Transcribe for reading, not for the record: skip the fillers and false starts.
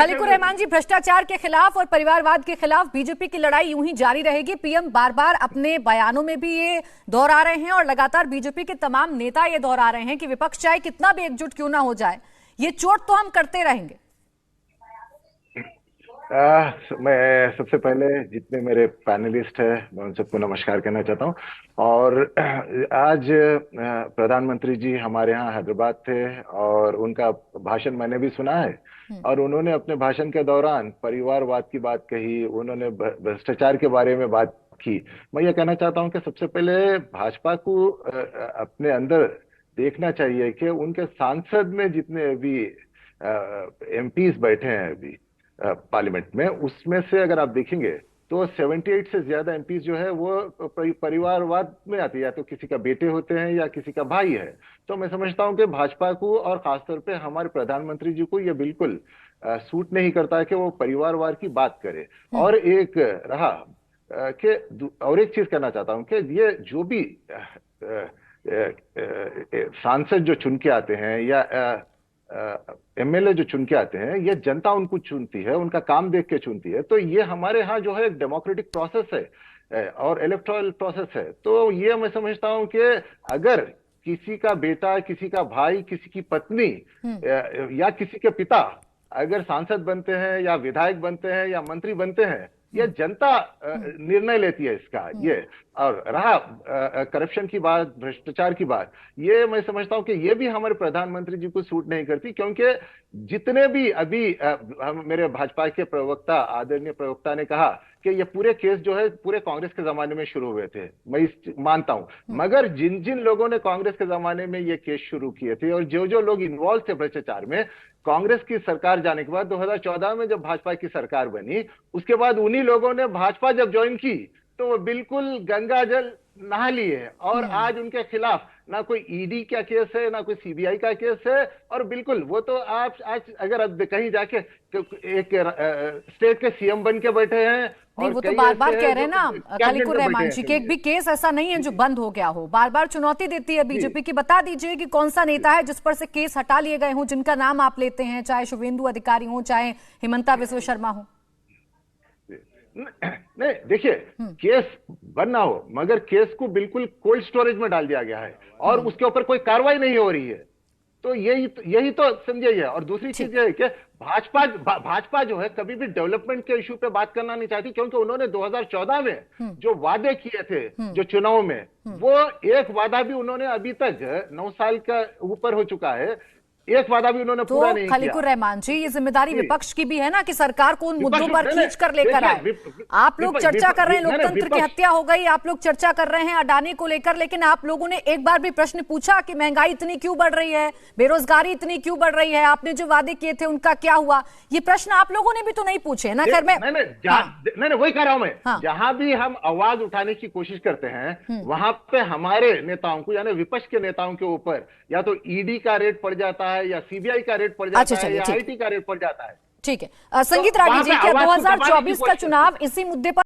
खलीकुर रहमान जी, भ्रष्टाचार के खिलाफ और परिवारवाद के खिलाफ बीजेपी की लड़ाई यूं ही जारी रहेगी। पीएम बार बार अपने बयानों में भी ये दोहरा रहे हैं और लगातार बीजेपी के तमाम नेता ये दोहरा रहे हैं कि विपक्ष चाहे कितना भी एकजुट क्यों ना हो जाए, ये चोट तो हम करते रहेंगे। मैं सबसे पहले जितने मेरे पैनलिस्ट हैं मैं उन सबको नमस्कार कहना चाहता हूं। और आज प्रधानमंत्री जी हमारे यहाँ हैदराबाद थे और उनका भाषण मैंने भी सुना है। और उन्होंने अपने भाषण के दौरान परिवारवाद की बात कही, उन्होंने भ्रष्टाचार के बारे में बात की। मैं ये कहना चाहता हूं कि सबसे पहले भाजपा को अपने अंदर देखना चाहिए कि उनके सांसद में जितने अभी एमपीज बैठे हैं अभी पार्लियामेंट में, उसमें से अगर आप देखेंगे तो 78 से ज्यादा एमपीज जो है वो परिवारवाद में आते हैं, या तो किसी का बेटे होते हैं या किसी का भाई है। तो मैं समझता हूं कि भाजपा को और खासतौर पे हमारे प्रधानमंत्री जी को ये बिल्कुल सूट नहीं करता है कि वो परिवारवाद की बात करे। और एक रहा और एक चीज कहना चाहता हूं कि ये जो भी सांसद जो चुन के आते हैं या एमएलए जो चुन के आते हैं, ये जनता उनको चुनती है, उनका काम देख के चुनती है। तो ये हमारे यहाँ जो है एक डेमोक्रेटिक प्रोसेस है और इलेक्टोरल प्रोसेस है। तो ये मैं समझता हूँ कि अगर किसी का बेटा, किसी का भाई, किसी की पत्नी या किसी के पिता अगर सांसद बनते हैं या विधायक बनते हैं या मंत्री बनते हैं, ये जनता निर्णय लेती है इसका। ये और रहा करप्शन की बात, भ्रष्टाचार की बात, ये मैं समझता हूं कि ये भी हमारे प्रधानमंत्री जी को सूट नहीं करती, क्योंकि जितने भी अभी मेरे भाजपा के प्रवक्ता, आदरणीय प्रवक्ता ने कहा कि ये पूरे केस जो है पूरे कांग्रेस के जमाने में शुरू हुए थे, मैं मानता हूं। मगर जिन जिन लोगों ने कांग्रेस के जमाने में ये केस शुरू किए थे और जो जो लोग इन्वॉल्व थे भ्रष्टाचार में, कांग्रेस की सरकार जाने के बाद 2014 में जब भाजपा की सरकार बनी, उसके बाद उन्हीं लोगों ने भाजपा जब ज्वाइन की तो वो बिल्कुल गंगा जल नहा लिए। और आज उनके खिलाफ ना कोई ईडी का केस है, ना कोई सीबीआई का केस है। और बिल्कुल वो तो आप आज अगर आप कहीं जाके एक स्टेट के सीएम बन के बैठे हैं। नहीं, वो तो बार बार कह रहे हैं ना खलीकुर रहमान जी कि एक भी केस ऐसा नहीं है जो बंद हो गया हो। बार बार चुनौती देती है बीजेपी की। बता दीजिए कि कौन सा नेता है जिस पर से केस हटा लिए गए हों, जिनका नाम आप लेते हैं, चाहे शुभेंदु अधिकारी हो, चाहे हिमंता बिस्वा शर्मा हो। नहीं, देखिए, केस बंद ना हो मगर केस को बिल्कुल कोल्ड स्टोरेज में डाल दिया गया है और उसके ऊपर कोई कार्रवाई नहीं हो रही है। तो यही तो समझिए। और दूसरी चीज ये है कि भाजपा जो है कभी भी डेवलपमेंट के इशू पे बात करना नहीं चाहती, क्योंकि उन्होंने 2014 में जो वादे किए थे जो चुनाव में, वो एक वादा भी उन्होंने अभी तक 9 साल का ऊपर हो चुका है, एक वादा भी उन्होंने पूरा नहीं किया। खलीकुर रहमान जी, ये जिम्मेदारी विपक्ष की भी है ना कि सरकार को उन मुद्दों पर खींच कर लेकर आए। आप लोग चर्चा कर रहे हैं लोकतंत्र की हत्या हो गई, आप लोग चर्चा कर रहे हैं अडानी को लेकर, लेकिन आप लोगों ने एक बार भी प्रश्न पूछा कि महंगाई इतनी क्यों बढ़ रही है, बेरोजगारी इतनी क्यों बढ़ रही है, आपने जो वादे किए थे उनका क्या हुआ? ये प्रश्न आप लोगों ने भी तो नहीं पूछे ना। खैर, नहीं, वही कह रहा हूं मैं। जहां भी हम आवाज उठाने की कोशिश करते हैं वहां पे हमारे नेताओं को, यानी विपक्ष के नेताओं के ऊपर या तो ईडी का रेट पड़ जाता है या सीबीआई का रेट पड़ जाता है या आईटी का रेट पड़ जाता है। ठीक है। संगीत राठी जी, क्या 2024 का चुनाव इसी मुद्दे पर